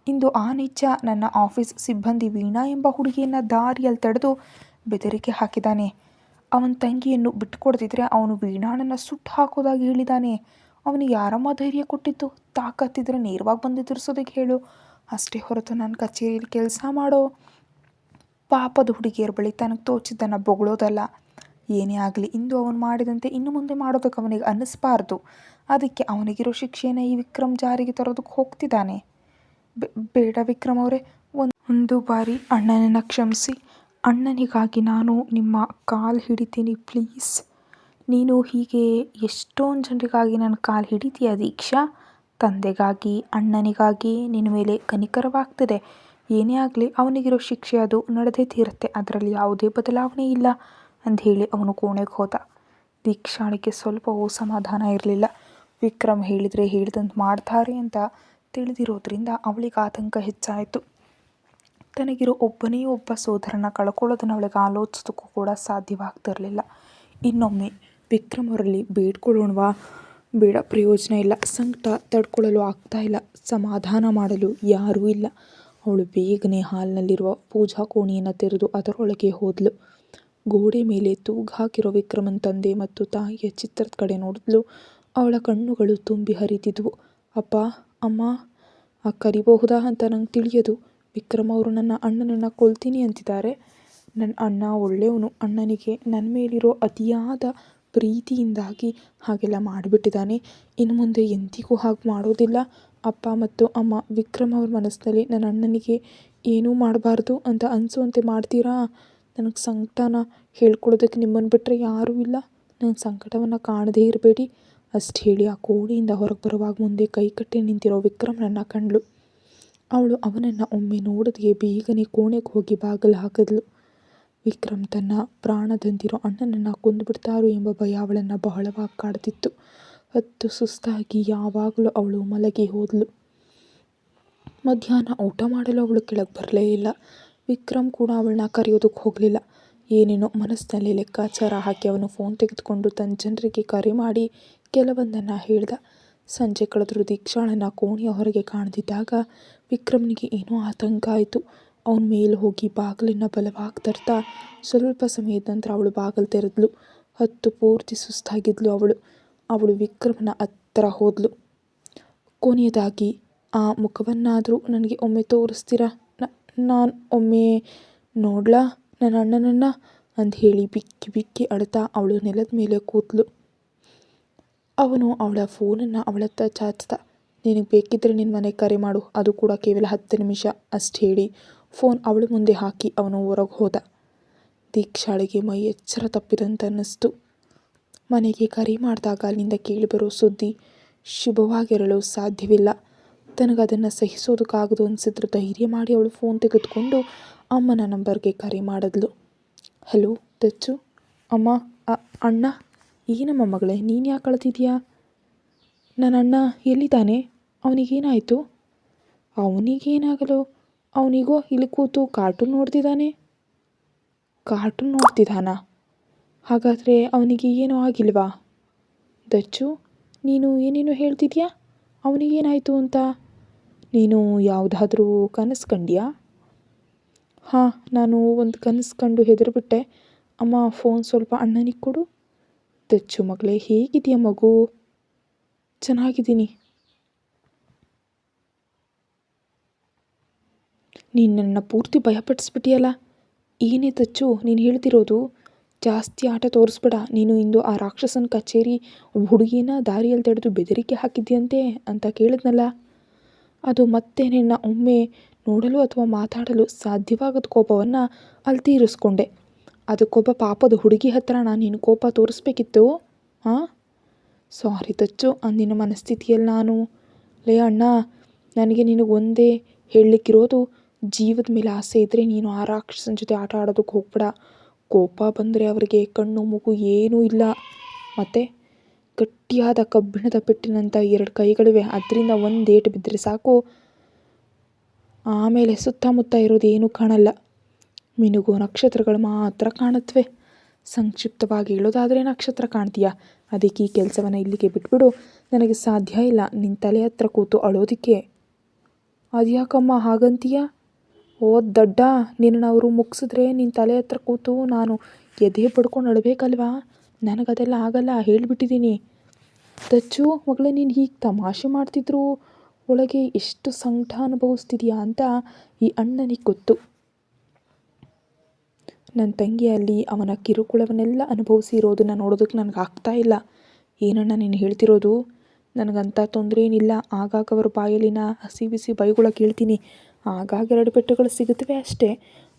A: ಇಂದು ಆ ನೀಚ ನನ್ನ ಆಫೀಸ್ ಸಿಬ್ಬಂದಿ ವೀಣಾ ಎಂಬ ಹುಡುಗಿಯನ್ನು ದಾರಿಯಲ್ಲಿ ತಡೆದು ಬೆದರಿಕೆ ಹಾಕಿದ್ದಾನೆ. ಅವನ ತಂಗಿಯನ್ನು ಬಿಟ್ಟುಕೊಡ್ತಿದ್ರೆ ಅವನು ವೀಣಾಳನ್ನು ಸುಟ್ಟು ಹಾಕೋದಾಗಿ ಹೇಳಿದ್ದಾನೆ. ಅವನಿಗೆ ಯಾರಮ್ಮ ಧೈರ್ಯ ಕೊಟ್ಟಿತ್ತು? ತಾಕತ್ತಿದ್ರೆ ನೇರವಾಗಿ ಬಂದು ಎದುರಿಸೋದಕ್ಕೆ ಹೇಳು. ಅಷ್ಟೇ ಹೊರತು ನನ್ನ ಕಚೇರಿಯಲ್ಲಿ ಕೆಲಸ ಮಾಡೋ ಪಾಪದ ಹುಡುಗಿಯರ ಬಳಿ ತನಗೆ ತೋಚಿದ್ದನ್ನು ಬೊಗಳೋದಲ್ಲ. ಏನೇ ಆಗಲಿ, ಇಂದು ಅವನು ಮಾಡಿದಂತೆ ಇನ್ನು ಮುಂದೆ ಮಾಡೋದಕ್ಕೆ ಅವನಿಗೆ ಅನ್ನಿಸ್ಬಾರ್ದು. ಅದಕ್ಕೆ ಅವನಿಗಿರೋ ಶಿಕ್ಷೆಯನ್ನು ಈ ವಿಕ್ರಮ್ ಜಾರಿಗೆ ತರೋದಕ್ಕೆ ಹೋಗ್ತಿದ್ದಾನೆ. ಬೇಡ ವಿಕ್ರಮ್ ಅವರೇ, ಒಂದು ಬಾರಿ ಅಣ್ಣನನ್ನು ಕ್ಷಮಿಸಿ. ಅಣ್ಣನಿಗಾಗಿ ನಾನು ನಿಮ್ಮ ಕಾಲು ಹಿಡಿತೀನಿ ಪ್ಲೀಸ್. ನೀನು ಹೀಗೆ ಎಷ್ಟೊಂದು ಜನರಿಗಾಗಿ ನನ್ನ ಕಾಲು ಹಿಡಿತೀಯ ದೀಕ್ಷಾ. ತಂದೆಗಾಗಿ, ಅಣ್ಣನಿಗಾಗಿ ನಿನ್ನ ಮೇಲೆ ಕನಿಕರವಾಗ್ತದೆ. ಏನೇ ಆಗಲಿ, ಅವನಿಗಿರೋ ಶಿಕ್ಷೆ ಅದು ನಡೆದೇ ತೀರುತ್ತೆ. ಅದರಲ್ಲಿ ಯಾವುದೇ ಬದಲಾವಣೆ ಇಲ್ಲ ಅಂದೇಳಿ ಅವನು ಕೋಣೆಗೆ ಹೋದ. ದೀಕ್ಷಾಳಿಗೆ ಸ್ವಲ್ಪವೂ ಸಮಾಧಾನ ಇರಲಿಲ್ಲ. ವಿಕ್ರಮ್ ಹೇಳಿದರೆ ಹೇಳಿದಂತೆ ಮಾಡ್ತಾರೆ ಅಂತ ತಿಳಿದಿರೋದ್ರಿಂದ ಅವಳಿಗೆ ಆತಂಕ ಹೆಚ್ಚಾಯಿತು. ತನಗಿರೋ ಒಬ್ಬನೇ ಒಬ್ಬ ಸೋದರನ ಕಳ್ಕೊಳ್ಳೋದನ್ನು ಅವಳಿಗೆ ಆಲೋಚಿಸೋದಕ್ಕೂ ಕೂಡ ಸಾಧ್ಯವಾಗ್ತಿರಲಿಲ್ಲ. ಇನ್ನೊಮ್ಮೆ ವಿಕ್ರಮ್ ಅವರಲ್ಲಿ ಬೇಡ್ಕೊಳ್ಳೋಣವಾ? ಬೇಡ, ಪ್ರಯೋಜನ ಇಲ್ಲ. ಸಂಕಟ ತಡ್ಕೊಳ್ಳಲು ಆಗ್ತಾ ಇಲ್ಲ. ಸಮಾಧಾನ ಮಾಡಲು ಯಾರೂ ಇಲ್ಲ. ಅವಳು ಬೇಗನೆ ಹಾಲ್ನಲ್ಲಿರುವ ಪೂಜಾ ಕೋಣೆಯನ್ನು ತೆರೆದು ಅದರೊಳಗೆ ಹೋದ್ಲು. ಗೋಡೆ ಮೇಲೆ ತೂಗು ಹಾಕಿರೋ ವಿಕ್ರಮನ್ ತಂದೆ ಮತ್ತು ತಾಯಿಯ ಚಿತ್ರದ ಕಡೆ ನೋಡಿದ್ಲು. ಅವಳ ಕಣ್ಣುಗಳು ತುಂಬಿ ಹರಿತಿದ್ವು. ಅಪ್ಪ, ಅಮ್ಮ ಕರಿಬಹುದಾ ಅಂತ ನಂಗೆ ತಿಳಿಯೋದು. ವಿಕ್ರಮ್ ಅವರು ನನ್ನ ಅಣ್ಣನನ್ನು ಕೊಲ್ತೀನಿ ಅಂತಿದ್ದಾರೆ. ನನ್ನ ಅಣ್ಣ ಒಳ್ಳೆಯವನು. ಅಣ್ಣನಿಗೆ ನನ್ನ ಮೇಲಿರೋ ಅತಿಯಾದ ಪ್ರೀತಿಯಿಂದಾಗಿ ಹಾಗೆಲ್ಲ ಮಾಡಿಬಿಟ್ಟಿದ್ದಾನೆ. ಇನ್ನು ಮುಂದೆ ಎಂದಿಗೂ ಹಾಗೆ ಮಾಡೋದಿಲ್ಲ. ಅಪ್ಪ ಮತ್ತು ಅಮ್ಮ, ವಿಕ್ರಮ್ ಅವ್ರ ಮನಸ್ಸಿನಲ್ಲಿ ನನ್ನ ಅಣ್ಣನಿಗೆ ಏನೂ ಮಾಡಬಾರ್ದು ಅಂತ ಅನಿಸುವಂತೆ ಮಾಡ್ತೀರಾ? ನನಗೆ ಸಂಕಟನ ಹೇಳ್ಕೊಳ್ಳೋದಕ್ಕೆ ನಿಮ್ಮನ್ನು ಬಿಟ್ಟರೆ ಯಾರೂ ಇಲ್ಲ. ನನ್ನ ಸಂಕಟವನ್ನು ಕಾಣದೇ ಇರಬೇಡಿ ಅಷ್ಟು ಹೇಳಿ ಆ ಕೋಣೆಯಿಂದ ಹೊರಗೆ ಬರುವಾಗ ಮುಂದೆ ಕೈಕಟ್ಟಿ ನಿಂತಿರೋ ವಿಕ್ರಮ್ನನ್ನು ಕಂಡ್ಳು. ಅವಳು ಅವನನ್ನು ಒಮ್ಮೆ ನೋಡದೆ ಬೇಗನೆ ಕೋಣೆಗೆ ಹೋಗಿ ಬಾಗಿಲು ಹಾಕಿದ್ಲು. ವಿಕ್ರಮ್ ತನ್ನ ಪ್ರಾಣದಂತಿರೋ ಅಣ್ಣನನ್ನು ಕೊಂದುಬಿಡ್ತಾರೋ ಎಂಬ ಭಯ ಅವಳನ್ನು ಬಹಳವಾಗಿ ಕಾಡ್ತಿತ್ತು. ಹೊತ್ತು ಸುಸ್ತಾಗಿ ಯಾವಾಗಲೂ ಅವಳು ಮಲಗಿ ಹೋದ್ಲು. ಮಧ್ಯಾಹ್ನ ಊಟ ಮಾಡಲು ಅವಳು ಕೆಳಗೆ ಬರಲೇ ಇಲ್ಲ. ವಿಕ್ರಮ್ ಕೂಡ ಅವಳನ್ನ ಕರೆಯೋದಕ್ಕೆ ಹೋಗಲಿಲ್ಲ. ಏನೇನೋ ಮನಸ್ಸಿನಲ್ಲಿ ಲೆಕ್ಕಾಚಾರ ಹಾಕಿ ಅವನು ಫೋನ್ ತೆಗೆದುಕೊಂಡು ತನ್ನ ಜನರಿಗೆ ಕರೆ ಮಾಡಿ ಕೆಲವೊಂದನ್ನು ಹೇಳ್ದ. ಸಂಜೆ ಕಳೆದರೂ ದೀಕ್ಷಾಳನ್ನು ಕೋಣೆಯ ಹೊರಗೆ ಕಾಣದಿದ್ದಾಗ ವಿಕ್ರಮ್ನಿಗೆ ಏನೋ ಆತಂಕ ಆಯಿತು. ಅವನ ಮೇಲೆ ಹೋಗಿ ಬಾಗಿಲನ್ನು ಬಲವಾಗಿ ತರ್ತಾ ಸ್ವಲ್ಪ ಸಮಯದ ನಂತರ ಅವಳು ಬಾಗಿಲು ತೆರೆದ್ಲು. ಹೊತ್ತು ಪೂರ್ತಿ ಸುಸ್ತಾಗಿದ್ಲು ಅವಳು ವಿಕ್ರಮನ ಹತ್ತಿರ ಹೋದ್ಲು. ಕೊನೆಯದಾಗಿ ಆ ಮುಖವನ್ನಾದರೂ ನನಗೆ ಒಮ್ಮೆ ತೋರಿಸ್ತೀರಾ? ನಾನು ಒಮ್ಮೆ ನೋಡ್ಲಾ ನನ್ನ ಅಣ್ಣನನ್ನು ಅಂದು ಹೇಳಿ ಬಿಕ್ಕಿ ಬಿಕ್ಕಿ ಅಳ್ತಾ ಅವಳು ನೆಲದ ಮೇಲೆ ಕೂತ್ಲು. ಅವನು ಅವಳ ಫೋನನ್ನು ಅವಳತ್ತ ಚಾಚ್ದ. ನಿನಗೆ ಬೇಕಿದ್ದರೆ ನಿನ್ನ ಮನೆಗೆ ಕರೆ ಮಾಡು, ಅದು ಕೂಡ ಕೇವಲ 10 ನಿಮಿಷ ಅಷ್ಟು ಹೇಳಿ ಫೋನ್ ಅವಳ ಮುಂದೆ ಹಾಕಿ ಅವನು ಹೊರಗೆ ಹೋದ. ದೀಕ್ಷಾಳಿಗೆ ಮೈ ಎಚ್ಚರ ತಪ್ಪಿದಂತ ಅನ್ನಿಸ್ತು. ಮನೆಗೆ ಕರೆ ಮಾಡಿದಾಗ ಅಲ್ಲಿಂದ ಕೇಳಿಬರೋ ಸುದ್ದಿ ಶುಭವಾಗಿರಲು ಸಾಧ್ಯವಿಲ್ಲ. ತನಗದನ್ನು ಸಹಿಸೋದಕ್ಕಾಗದು ಅನಿಸಿದ್ರು ಧೈರ್ಯ ಮಾಡಿ ಅವಳು ಫೋನ್ ತೆಗೆದುಕೊಂಡು ಅಮ್ಮನ ನಂಬರ್ಗೆ ಕರೆ ಮಾಡಿದ್ಲು. ಹಲೋ ದಚ್ಚು. ಅಮ್ಮ. ಅಣ್ಣ. ಏನಮ್ಮ ಮಗಳೇ, ನೀನು ಯಾಕೆ ಅಳ್ತಿದ್ಯಾ? ನನ್ನ ಅಣ್ಣ ಎಲ್ಲಿದ್ದಾನೆ? ಅವನಿಗೇನಾಯಿತು? ಅವನಿಗೇನಾಗಲು? ಅವನಿಗೋ ಇಲ್ಲಿ ಕೂತು ಕಾರ್ಟೂನ್ ನೋಡ್ತಿದ್ದಾನೆ. ಕಾರ್ಟೂನ್ ನೋಡ್ತಿದ್ದಾನಾ? ಹಾಗಾದರೆ ಅವನಿಗೆ ಏನೂ ಆಗಿಲ್ವಾ? ದಚ್ಚು, ನೀನು ಏನೇನು ಹೇಳ್ತಿದ್ಯಾ? ಅವನಿಗೇನಾಯಿತು ಅಂತ? ನೀನು ಯಾವುದಾದ್ರೂ ಕನಸು ಕಂಡ್ಯಾ? ಹಾಂ, ನಾನು ಒಂದು ಕನಸು ಕಂಡು ಹೆದರಿಬಿಟ್ಟೆ. ಅಮ್ಮ, ಫೋನ್ ಸ್ವಲ್ಪ ಅಣ್ಣನಿಗೆ ಕೊಡು. ದಚ್ಚು ಮಗಳೇ, ಹೇಗಿದೆಯಾ ಮಗು? ಚೆನ್ನಾಗಿದ್ದೀನಿ. ನೀನು ನನ್ನ ಪೂರ್ತಿ ಭಯಪಡಿಸ್ಬಿಟ್ಟಿಯಲ್ಲ. ಏನೇ ದಚ್ಚು ನೀನು ಹೇಳ್ತಿರೋದು? ಜಾಸ್ತಿ ಆಟ ತೋರಿಸ್ಬೇಡ. ನೀನು ಇಂದು ಆ ರಾಕ್ಷಸನ ಕಚೇರಿ ಹುಡುಗಿನ ದಾರಿಯಲ್ಲಿ ತಡೆದು ಬೆದರಿಕೆ ಹಾಕಿದ್ಯಂತೆ ಅಂತ ಕೇಳಿದ್ನಲ್ಲ. ಅದು ಮತ್ತೆ ನಿನ್ನ ಒಮ್ಮೆ ನೋಡಲು ಅಥವಾ ಮಾತಾಡಲು ಸಾಧ್ಯವಾಗದ ಕೋಪವನ್ನು ಅಲ್ಲಿ ತೀರಿಸ್ಕೊಂಡೆ. ಅದಕ್ಕೊಬ್ಬ ಪಾಪದ ಹುಡುಗಿ ಹತ್ರನ ನೀನು ಕೋಪ ತೋರಿಸ್ಬೇಕಿತ್ತು? ಹಾಂ, ಸಾರಿ ದಚ್ಚು, ಅಂದಿನ ಮನಸ್ಥಿತಿಯಲ್ಲಿ ನಾನು. ಲೇ ಅಣ್ಣ, ನನಗೆ ನಿನಗೆ ಒಂದೇ ಹೇಳಲಿಕ್ಕಿರೋದು, ಜೀವದ ಮೇಲೆ ಆಸೆ ಇದ್ದರೆ ನೀನು ಆ ರಾಕ್ಷಸನ ಜೊತೆ ಆಟ ಆಡೋದಕ್ಕೆ ಹೋಗ್ಬೇಡ. ಕೋಪ ಬಂದರೆ ಅವರಿಗೆ ಕಣ್ಣು ಮೂಗು ಏನೂ ಇಲ್ಲ. ಮತ್ತು ಗಟ್ಟಿಯಾದ ಕಬ್ಬಿಣದ ಪೆಟ್ಟಿನಂಥ 2 ಕೈಗಳಿವೆ. ಅದರಿಂದ ಒಂದು ಏಟು ಬಿದ್ದರೆ ಸಾಕು, ಆಮೇಲೆ ಸುತ್ತಮುತ್ತ ಇರೋದು ಏನೂ ಕಾಣಲ್ಲ. ಮಿನುಗೋ ನಕ್ಷತ್ರಗಳು ಮಾತ್ರ ಕಾಣುತ್ತವೆ. ಸಂಕ್ಷಿಪ್ತವಾಗಿ ಹೇಳೋದಾದರೆ ನಕ್ಷತ್ರ ಕಾಣ್ತೀಯಾ? ಅದಕ್ಕೆ ಈ ಕೆಲಸವನ್ನು ಇಲ್ಲಿಗೆ ಬಿಟ್ಬಿಡು. ನನಗೆ ಸಾಧ್ಯ ಇಲ್ಲ ನಿನ್ನ ತಲೆ ಹತ್ರ ಕೂತು ಅಳೋದಕ್ಕೆ. ಅದ್ಯಾಕಮ್ಮ ಹಾಗಂತೀಯ? ಓ ದಡ್ಡ, ನಿನ್ನನ್ನು ಅವರು ಮುಗಿಸಿದ್ರೆ ನಿನ್ನ ತಲೆ ಹತ್ರ ಕೂತು ನಾನು ಎದೆ ಪಡ್ಕೊಂಡು ಅಳಬೇಕಲ್ವಾ? ನನಗದೆಲ್ಲ ಆಗಲ್ಲ, ಹೇಳಿಬಿಟ್ಟಿದ್ದೀನಿ. ದಚ್ಚು ಮಗಳೇ, ನೀನು ಹೀಗೆ ತಮಾಷೆ ಮಾಡ್ತಿದ್ರು ಒಳಗೆ ಎಷ್ಟು ಸಂಕಟ ಅನುಭವಿಸ್ತಿದೆಯಾ ಅಂತ ಈ ಅಣ್ಣನಿಗೆ ಗೊತ್ತು. ನನ್ನ ತಂಗಿಯಲ್ಲಿ ಅವನ ಕಿರುಕುಳವನ್ನೆಲ್ಲ ಅನುಭವಿಸಿರೋದನ್ನು ನೋಡೋದಕ್ಕೆ ನನಗೆ ಆಗ್ತಾ ಇಲ್ಲ. ಏನಣ್ಣ ನೀನು ಹೇಳ್ತಿರೋದು? ನನಗಂಥ ತೊಂದರೆ ಏನಿಲ್ಲ. ಆಗಾಗ ಅವರ ಬಾಯಲ್ಲಿನ ಹಸಿ ಬಿಸಿ ಬೈಗುಳ ಕೇಳ್ತೀನಿ. ಆಗಾಗ 2 ಪೆಟ್ಟುಗಳು ಸಿಗುತ್ತವೆ ಅಷ್ಟೇ.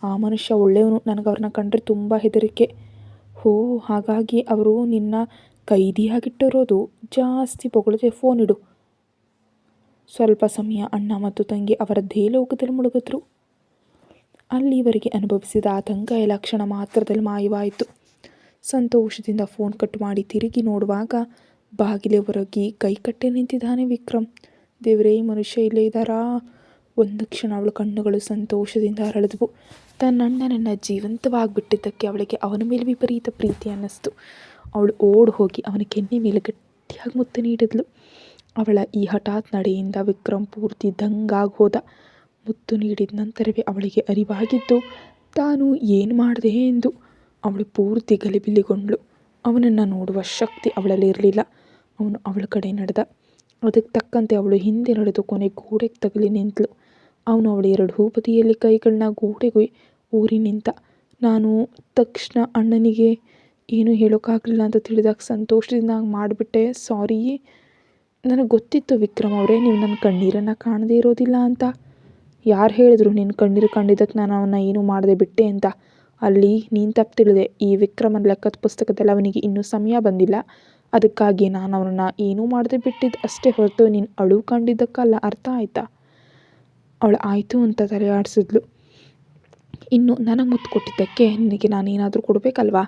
A: ಆ ಮನುಷ್ಯ ಒಳ್ಳೆಯವನು. ನನಗೆ ಅವ್ರನ್ನ ಕಂಡ್ರೆ ತುಂಬ ಹೆದರಿಕೆ. ಹೋ, ಹಾಗಾಗಿ ಅವರು ನಿನ್ನ ಕೈದಿಯಾಗಿಟ್ಟಿರೋದು. ಜಾಸ್ತಿ ಹೊಗಳದೆ ಫೋನ್ ಇಡು. ಸ್ವಲ್ಪ ಸಮಯ ಅಣ್ಣ ಮತ್ತು ತಂಗಿ ಅವರದ್ದೇ ಲೋಕದಲ್ಲಿ ಮುಳುಗಿದ್ರು. ಅಲ್ಲಿವರೆಗೆ ಅನುಭವಿಸಿದ ಆತಂಕ ಎಲ್ಲ ಕ್ಷಣ ಮಾತ್ರದಲ್ಲಿ ಮಾಯವಾಯಿತು. ಸಂತೋಷದಿಂದ ಫೋನ್ ಕಟ್ ಮಾಡಿ ತಿರುಗಿ ನೋಡುವಾಗ ಬಾಗಿಲೆ ಹೊರಗೆ ಕೈಕಟ್ಟೆ ನಿಂತಿದ್ದಾನೆ ವಿಕ್ರಮ್. ದೇವರೇ, ಮನುಷ್ಯ ಇಲ್ಲೇ ಇದ್ದಾರಾ? ಒಂದು ಕ್ಷಣ ಅವಳ ಕಣ್ಣುಗಳು ಸಂತೋಷದಿಂದ ಅರಳಿದ್ವು. ತನ್ನ ಅಣ್ಣನನ್ನು ಜೀವಂತವಾಗಿಬಿಟ್ಟಿದ್ದಕ್ಕೆ ಅವಳಿಗೆ ಅವನ ಮೇಲೆ ವಿಪರೀತ ಪ್ರೀತಿ ಅನ್ನಿಸ್ತು. ಅವಳು ಓಡಿ ಹೋಗಿ ಅವನ ಕೆನ್ನೆ ಮೇಲೆ ಗಟ್ಟಿಯಾಗಿ ಮುತ್ತು ನೀಡಿದ್ಲು. ಅವಳ ಈ ಹಠಾತ್ ನಡೆಯಿಂದ ವಿಕ್ರಮ್ ಪೂರ್ತಿ ದಂಗಾಗಿ ಹೋದ. ಮುತ್ತು ನೀಡಿದ ನಂತರವೇ ಅವಳಿಗೆ ಅರಿವಾಗಿದ್ದು ತಾನು ಏನು ಮಾಡಿದೆ ಎಂದು. ಅವಳು ಪೂರ್ತಿ ಗಲಿಬಿಲಿಗೊಂಡ್ಳು. ಅವನನ್ನು ನೋಡುವ ಶಕ್ತಿ ಅವಳಲ್ಲಿ ಇರಲಿಲ್ಲ. ಅವನು ಅವಳ ಕಡೆ ನಡೆದ. ಅದಕ್ಕೆ ತಕ್ಕಂತೆ ಅವಳು ಹಿಂದೆ ನಡೆದು ಕೊನೆ ಗೋಡೆಗೆ ತಗಲಿ ನಿಂತಳು. ಅವನು ಅವಳ 2 ಬದಿಯಲ್ಲಿ ಕೈಗಳನ್ನ ಗೋಡೆಗೆ ಊರಿ ನಿಂತ. ನಾನು ತಕ್ಷಣ ಅಣ್ಣನಿಗೆ ಏನೂ ಹೇಳೋಕ್ಕಾಗಲಿಲ್ಲ ಅಂತ ತಿಳಿದಾಗ ಸಂತೋಷದಿಂದ ಮಾಡಿಬಿಟ್ಟೆ. ಸಾರಿ. ನನಗೆ ಗೊತ್ತಿತ್ತು ವಿಕ್ರಮ್ ಅವರೇ, ನೀವು ನನ್ನ ಕಣ್ಣೀರನ್ನು ಕಾಣದೇ ಇರೋದಿಲ್ಲ ಅಂತ. ಯಾರು ಹೇಳಿದ್ರು ನಿನ್ನ ಕಣ್ಣೀರು ಕಂಡಿದ್ದಕ್ಕೆ ನಾನು ಅವನ್ನ ಏನೂ ಮಾಡದೆ ಬಿಟ್ಟೆ ಅಂತ? ಅಲ್ಲಿ ನೀನು ತಪ್ಪು ತಿಳಿದೆ. ಈ ವಿಕ್ರಮನ ಲೆಕ್ಕದ ಪುಸ್ತಕದಲ್ಲಿ ಅವನಿಗೆ ಇನ್ನೂ ಸಮಯ ಬಂದಿಲ್ಲ. ಅದಕ್ಕಾಗಿ ನಾನು ಅವನನ್ನು ಏನೂ ಮಾಡದೆ ಬಿಟ್ಟಿದ್ದು ಅಷ್ಟೇ ಹೊರತು ನೀನು ಅಳು ಕಂಡಿದ್ದಕ್ಕಲ್ಲ. ಅರ್ಥ ಆಯಿತಾ? ಅವಳು ಆಯಿತು ಅಂತ ತಲೆ ಆಡಿಸಿದ್ಲು. ಇನ್ನು ನನಗೆ ಮುತ್ತು ಕೊಟ್ಟಿದ್ದಕ್ಕೆ ನಿನಗೆ ನಾನೇನಾದರೂ ಕೊಡಬೇಕಲ್ವಾ?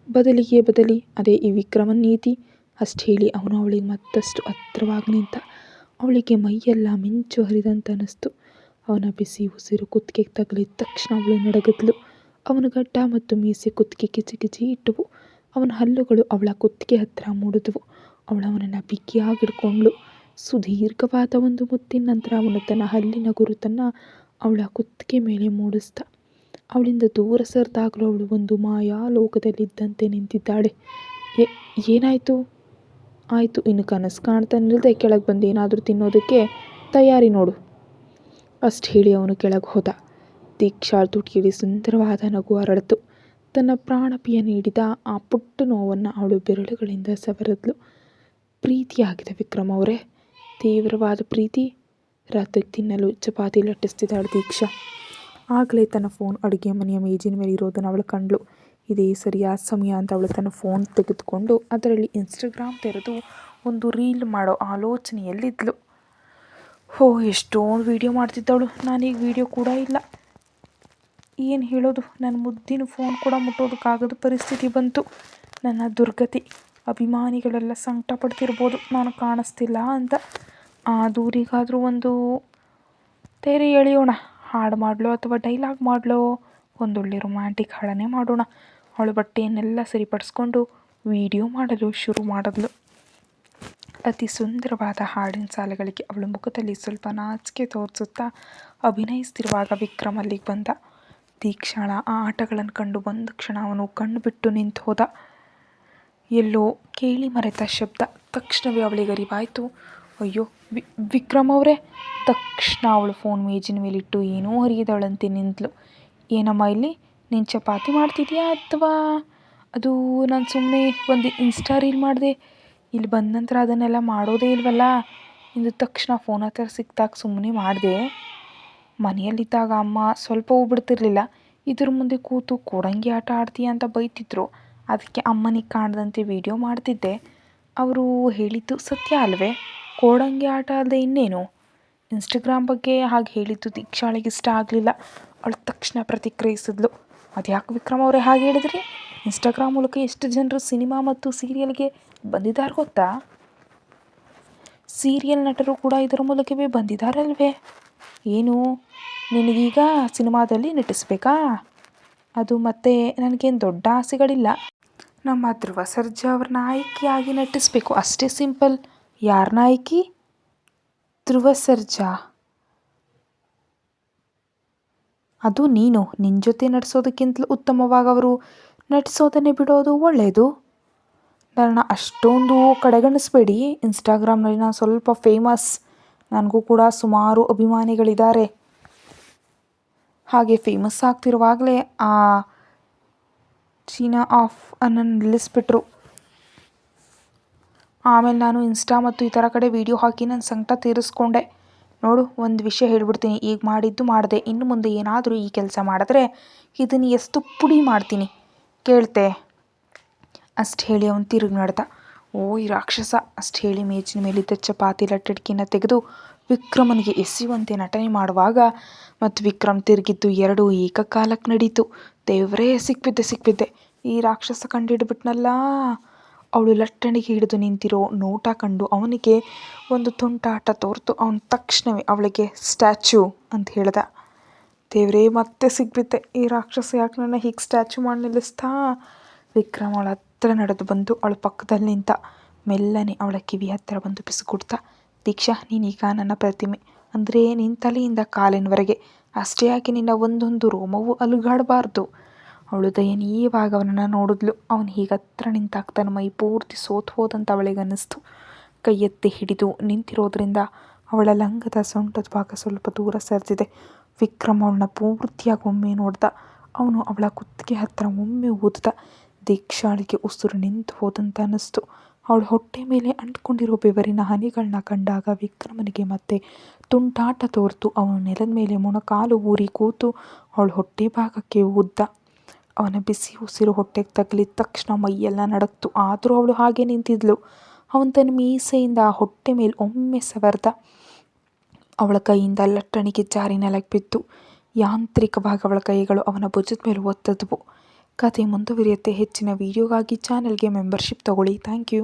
A: ಬದಲಿ ಅದೇ ಈ ವಿಕ್ರಮನ ನೀತಿ. ಅಷ್ಟು ಹೇಳಿ ಅವನು ಅವಳಿಗೆ ಮತ್ತಷ್ಟು ಹತ್ತಿರವಾಗಿ ನಿಂತ. ಅವಳಿಗೆ ಮೈಯೆಲ್ಲ ಮಿಂಚು ಹರಿದಂತ ಅನ್ನಿಸ್ತು. ಅವನ ಬಿಸಿ ಉಸಿರು ಕುತ್ತಿಗೆಗೆ ತಗಲಿದ ತಕ್ಷಣ ಅವಳು ನಡಗಿದ್ಲು. ಅವನ ಗಡ್ಡ ಮತ್ತು ಮೀಸೆ ಕುತ್ತಿಗೆ ಕಿಚಿ ಇಟ್ಟವು. ಅವನ ಹಲ್ಲುಗಳು ಅವಳ ಕುತ್ತಿಗೆ ಹತ್ತಿರ ಮೂಡಿದವು. ಅವನನ್ನು ಬಿಗಿಯಾಗಿ ಹಿಡ್ಕೊಂಡ್ಳು. ಸುದೀರ್ಘವಾದ ಒಂದು ಮುತ್ತಿನ ನಂತರ ಅವನು ತನ್ನ ಹಲ್ಲಿನ ಗುರುತನ್ನು ಅವಳ ಕುತ್ತಿಗೆ ಮೇಲೆ ಮೂಡಿಸ್ದ. ಅವಳಿಂದ ದೂರ ಸರಿದಾಗಲೂ ಅವಳು ಒಂದು ಮಾಯಾ ಲೋಕದಲ್ಲಿದ್ದಂತೆ ನಿಂತಿದ್ದಾಳೆ. ಏನಾಯಿತು? ಆಯಿತು, ಇನ್ನು ಕನಸು ಕಾಣ್ತಾ ನಿಲ್ಲದೆ ಕೆಳಗೆ ಬಂದು ಏನಾದರೂ ತಿನ್ನೋದಕ್ಕೆ ತಯಾರಿ ನೋಡು. ಅಷ್ಟು ಹೇಳಿ ಅವನು ಕೆಳಗೆ ಹೋದ. ದೀಕ್ಷಾಳ್ ತುಟಿಯಲ್ಲಿ ಸುಂದರವಾದ ನಗು ಹರಡಿತು. ತನ್ನ ಪ್ರಾಣಪ್ರಿಯ ನೀಡಿದ ಆ ಪುಟ್ಟ ನೋವನ್ನು ಅವಳು ಬೆರಳುಗಳಿಂದ ಸವರಿದ್ಲು. ಪ್ರೀತಿಯಾಗಿದೆ ವಿಕ್ರಮ್ ಅವರೇ. ತೀವ್ರವಾದ ಪ್ರೀತಿ. ರಾತ್ರಿ ತಿನ್ನಲು ಚಪಾತಿ ಲಟ್ಟಿಸ್ತಿದ್ದಾಳೆ ದೀಕ್ಷಾ. ಆಗಲೇ ತನ್ನ ಫೋನ್ ಅಡುಗೆ ಮನೆಯ ಮೇಜಿನ ಮೇಲೆ ಇರೋದನ್ನು ಅವಳು ಕಂಡ್ಳು. ಇದೇ ಸರಿಯಾದ ಸಮಯ ಅಂತ ಅವಳು ತನ್ನ ಫೋನ್ ತೆಗೆದುಕೊಂಡು ಅದರಲ್ಲಿ ಇನ್ಸ್ಟಾಗ್ರಾಮ್ ತೆರೆದು ಒಂದು ರೀಲ್ ಮಾಡೋ ಆಲೋಚನೆಯಲ್ಲಿದ್ಳು. ಎಷ್ಟೊಂದು ವೀಡಿಯೋ ಮಾಡ್ತಿದ್ದವಳು. ನಾನೀಗ ವೀಡಿಯೋ ಕೂಡ ಇಲ್ಲ. ಏನು ಹೇಳೋದು, ನನ್ನ ಮುದ್ದಿನ ಫೋನ್ ಕೂಡ ಮುಟ್ಟೋದಕ್ಕಾಗದ ಪರಿಸ್ಥಿತಿ ಬಂತು. ನನ್ನ ದುರ್ಗತಿ. ಅಭಿಮಾನಿಗಳೆಲ್ಲ ಸಂಕಟ ಪಡ್ತಿರ್ಬೋದು ನಾನು ಕಾಣಿಸ್ತಿಲ್ಲ ಅಂತ. ಆ ದೂರಿಗಾದರೂ ಒಂದು ತೆರೆ ಎಳೆಯೋಣ. ಹಾಡು ಮಾಡಲೋ ಅಥವಾ ಡೈಲಾಗ್ ಮಾಡಲೋ, ಒಂದೊಳ್ಳೆ ರೊಮ್ಯಾಂಟಿಕ್ ಹಾಡನ್ನೇ ಮಾಡೋಣ. ಅವಳು ಬಟ್ಟೆಯನ್ನೆಲ್ಲ ಸರಿಪಡಿಸ್ಕೊಂಡು ವಿಡಿಯೋ ಮಾಡಲು ಶುರು ಮಾಡಿದ್ಲು. ಅತಿ ಸುಂದರವಾದ ಹಾಡಿನ ಸಾಲುಗಳಿಗೆ ಅವಳ ಮುಖದಲ್ಲಿ ಸ್ವಲ್ಪ ನಾಚಿಕೆ ತೋರಿಸುತ್ತಾ ಅಭಿನಯಿಸ್ತಿರುವಾಗ ವಿಕ್ರಮ್ ಅಲ್ಲಿಗೆ ಬಂದ. ದೀಕ್ಷಾಳ ಆ ಆಟಗಳನ್ನು ಕಂಡು ಒಂದು ಕ್ಷಣ ಅವನು ಕಣ್ಣು ಬಿಟ್ಟು ನಿಂತು ಹೋದ. ಎಲ್ಲೋ ಕೇಳಿ ಮರೆತ ಶಬ್ದ. ತಕ್ಷಣವೇ ಅವಳಿಗೆ ಅರಿವಾಯಿತು. ಅಯ್ಯೋ ವಿಕ್ರಮ್ ಅವರೇ! ತಕ್ಷಣ ಅವಳು ಫೋನ್ ಮೇಜಿನ ಮೇಲಿಟ್ಟು ಏನೂ ಅರಿಯದವಳಂತೆ ನಿಂತಳು. ಏನಮ್ಮ ಇಲ್ಲಿ? ನೀನು ಚಪಾತಿ ಮಾಡ್ತಿದ್ಯಾ ಅಥವಾ ಅದು ನಾನು ಸುಮ್ಮನೆ ಒಂದು ಇನ್ಸ್ಟಾ ರೀಲ್ ಮಾಡಿದೆ. ಇಲ್ಲಿ ಬಂದ ನಂತರ ಅದನ್ನೆಲ್ಲ ಮಾಡೋದೇ ಇಲ್ವಲ್ಲ. ಇಂದು ತಕ್ಷಣ ಫೋನ್ ಹತ್ರ ಸಿಕ್ಕಿದಾಗ ಸುಮ್ಮನೆ ಮಾಡಿದೆ. ಮನೆಯಲ್ಲಿದ್ದಾಗ ಅಮ್ಮ ಸ್ವಲ್ಪವೂ ಬಿಡ್ತಿರ್ಲಿಲ್ಲ. ಇದ್ರ ಮುಂದೆ ಕೂತು ಕೋಡಂಗಿ ಆಟ ಆಡ್ತೀಯ ಅಂತ ಬೈತಿದ್ರು. ಅದಕ್ಕೆ ಅಮ್ಮನಿಗೆ ಕಾಣದಂತೆ ವಿಡಿಯೋ ಮಾಡ್ತಿದ್ದೆ. ಅವರು ಹೇಳಿದ್ದು ಸತ್ಯ ಅಲ್ವೇ? ಕೋಡಂಗಿ ಆಟ ಅಲ್ಲದೆ ಇನ್ನೇನು? ಇನ್ಸ್ಟಾಗ್ರಾಮ್ ಬಗ್ಗೆ ಹಾಗೆ ಹೇಳಿದ್ದು ದೀಕ್ಷಾಳಿಗೆ ಇಷ್ಟ ಆಗಲಿಲ್ಲ. ಅವಳು ತಕ್ಷಣ ಪ್ರತಿಕ್ರಿಯಿಸಿದ್ಲು. ಅದ್ಯಾಕೆ ವಿಕ್ರಮ್ ಅವರೇ ಹಾಗೆ ಹೇಳಿದ್ರಿ? ಇನ್ಸ್ಟಾಗ್ರಾಮ್ ಮೂಲಕ ಎಷ್ಟು ಜನರು ಸಿನಿಮಾ ಮತ್ತು ಸೀರಿಯಲ್ಗೆ ಬಂದಿದ್ದಾರೆ ಗೊತ್ತಾ? ಸೀರಿಯಲ್ ನಟರು ಕೂಡ ಇದರ ಮೂಲಕವೇ ಬಂದಿದ್ದಾರಲ್ವೇ? ಏನು ನಿನಗೀಗ ಸಿನಿಮಾದಲ್ಲಿ ನಟಿಸ್ಬೇಕಾ? ಅದು ಮತ್ತೆ ನನಗೇನು ದೊಡ್ಡ ಆಸೆಗಳಿಲ್ಲ. ನಮ್ಮ ಧ್ರುವ ಸರ್ಜಾ ಅವ್ರ ನಾಯಕಿಯಾಗಿ ನಟಿಸ್ಬೇಕು ಅಷ್ಟೇ, ಸಿಂಪಲ್. ಯಾರ ನಾಯಕಿ? ಧ್ರುವ ಸರ್ಜಾ. ಅದು ನೀನು. ನಿನ್ನ ಜೊತೆ ನಟಿಸೋದಕ್ಕಿಂತಲೂ ಉತ್ತಮವಾಗಿ ಅವರು ನಟಿಸೋದನ್ನೇ ಬಿಡೋದು ಒಳ್ಳೆಯದು. ನನ್ನ ಅಷ್ಟೊಂದು ಕಡೆಗಣಿಸ್ಬೇಡಿ. ಇನ್ಸ್ಟಾಗ್ರಾಮ್ನಲ್ಲಿ ನಾನು ಸ್ವಲ್ಪ ಫೇಮಸ್. ನನಗೂ ಕೂಡ ಸುಮಾರು ಅಭಿಮಾನಿಗಳಿದ್ದಾರೆ. ಹಾಗೆ ಫೇಮಸ್ ಆಗ್ತಿರುವಾಗಲೇ ಆ ಚೀನಾ ಆಫ್ ಅನ್ನನ್ನು ನಿಲ್ಲಿಸ್ಬಿಟ್ರು. ಆಮೇಲೆ ನಾನು ಇನ್ಸ್ಟಾ ಮತ್ತು ಈ ಥರ ಕಡೆ ವೀಡಿಯೋ ಹಾಕಿ ನನ್ನ ಸಂಕಟ ತೀರಿಸ್ಕೊಂಡೆ. ನೋಡು, ಒಂದು ವಿಷಯ ಹೇಳ್ಬಿಡ್ತೀನಿ. ಈಗ ಮಾಡಿದ್ದು ಮಾಡಿದೆ. ಇನ್ನು ಮುಂದೆ ಏನಾದರೂ ಈ ಕೆಲಸ ಮಾಡಿದ್ರೆ ಇದನ್ನು ಎಷ್ಟು ಪುಡಿ ಮಾಡ್ತೀನಿ ಕೇಳ್ತೆ? ಅಷ್ಟು ಹೇಳಿ ಅವನು ತಿರುಗಿ ನಡೆದ. ಈ ರಾಕ್ಷಸ! ಅಷ್ಟು ಹೇಳಿ ಮೇಜಿನ ಮೇಲಿದ್ದ ಚಪಾತಿ ಲಟ್ಟಡಿಕೆಯನ್ನು ತೆಗೆದು ವಿಕ್ರಮನಿಗೆ ಎಸೆಯುವಂತೆ ನಟನೆ ಮಾಡುವಾಗ ಮತ್ತು ವಿಕ್ರಮ್ ತಿರುಗಿದ್ದು ಎರಡೂ ಏಕಕಾಲಕ್ಕೆ ನಡೀತು. ದೇವರೇ, ಸಿಕ್ಬಿದ್ದೆ. ಈ ರಾಕ್ಷಸ ಕಂಡಿಡ್ಬಿಟ್ನಲ್ಲ. ಅವಳು ಲಟ್ಟಣಿಗೆ ಹಿಡಿದು ನಿಂತಿರೋ ನೋಟ ಕಂಡು ಅವನಿಗೆ ಒಂದು ತುಂಟಾಟ ತೋರ್ತು. ಅವನು ತಕ್ಷಣವೇ ಅವಳಿಗೆ ಸ್ಟ್ಯಾಚ್ಯೂ ಅಂತ ಹೇಳ್ದ. ದೇವರೇ, ಮತ್ತೆ ಸಿಕ್ಬಿದ್ದೆ. ಈ ರಾಕ್ಷಸ ಯಾಕೆ ನನ್ನ ಹೀಗೆ ಸ್ಟ್ಯಾಚ್ಯೂ ಮಾಡಿ ನಿಲ್ಲಿಸ್ತಾ? ವಿಕ್ರಮ್ ಅವಳ ಹತ್ರ ನಡೆದು ಬಂದು ಅವಳ ಪಕ್ಕದಲ್ಲಿ ನಿಂತ. ಮೆಲ್ಲನೆ ಅವಳ ಕಿವಿ ಹತ್ತಿರ ಬಂದು ಪಿಸುಗುಡ್ತಾ, ದೀಕ್ಷಾ, ನೀನೀಗ ನನ್ನ ಪ್ರತಿಮೆ. ಅಂದರೆ ನಿನ್ನ ತಲೆಯಿಂದ ಕಾಲಿನವರೆಗೆ. ಅಷ್ಟೇ ಯಾಕೆ ನಿನ್ನ ಒಂದೊಂದು ರೋಮವೂ ಅಲುಗಾಡಬಾರ್ದು. ಅವಳು ದಯನೀಯವಾಗಿ ಅವನನ್ನು ನೋಡಿದ್ಲು. ಅವನು ಹೀಗೆ ಹತ್ರ ನಿಂತಾಗ ತನ್ನ ಮೈ ಪೂರ್ತಿ ಸೋತು ಹೋದಂತ ಅವಳಿಗೆ ಅನ್ನಿಸ್ತು. ಕೈ ಎತ್ತಿ ಹಿಡಿದು ನಿಂತಿರೋದ್ರಿಂದ ಅವಳ ಲಂಗದ ಸೊಂಟದ ಭಾಗ ಸ್ವಲ್ಪ ದೂರ ಸರಿದಿದೆ. ವಿಕ್ರಮ್ ಅವಳನ್ನ ಪೂರ್ತಿಯಾಗಿ ಒಮ್ಮೆ ನೋಡ್ದ. ಅವನು ಅವಳ ಕುತ್ತಿಗೆ ಹತ್ತಿರ ಒಮ್ಮೆ ಊದ್ದ. ದೀಕ್ಷಾಳಿಗೆ ಉಸಿರು ನಿಂತು ಹೋದಂತ ಅನ್ನಿಸ್ತು. ಅವಳ ಹೊಟ್ಟೆ ಮೇಲೆ ಅಂಟ್ಕೊಂಡಿರೋ ಬೆವರಿನ ಹನಿಗಳನ್ನ ಕಂಡಾಗ ವಿಕ್ರಮನಿಗೆ ಮತ್ತೆ ತುಂಟಾಟ ತೋರ್ತು. ಅವನು ನೆಲದ ಮೇಲೆ ಮೊಣಕಾಲು ಊರಿ ಕೂತು ಅವಳ ಹೊಟ್ಟೆ ಭಾಗಕ್ಕೆ ಊದ್ದ. ಅವನ ಬಿಸಿ ಉಸಿರು ಹೊಟ್ಟೆಗೆ ತಗಲಿದ ತಕ್ಷಣ ಮೈಯೆಲ್ಲ ನಡಕ್ತು. ಆದರೂ ಅವಳು ಹಾಗೆ ನಿಂತಿದ್ಲು. ಅವನು ತನ್ನ ಮೀಸೆಯಿಂದ ಆ ಹೊಟ್ಟೆ ಮೇಲೆ ಒಮ್ಮೆ ಸವರ್ದ. ಅವಳ ಕೈಯಿಂದ ಲಟ್ಟಣಿಗೆ ಜಾರಿ ನೆಲಕ್ಕೆ ಬಿದ್ದು. ಯಾಂತ್ರಿಕವಾಗಿ ಅವಳ ಕೈಗಳು ಅವನ ಭುಜದ ಮೇಲೆ ಒತ್ತದ್ವು. ಕತೆ ಮುಂದುವರಿಯುತ್ತೆ. ಹೆಚ್ಚಿನ ವಿಡಿಯೋಗಾಗಿ ಚಾನಲ್ಗೆ ಮೆಂಬರ್ಶಿಪ್ ತಗೊಳ್ಳಿ. Thank you.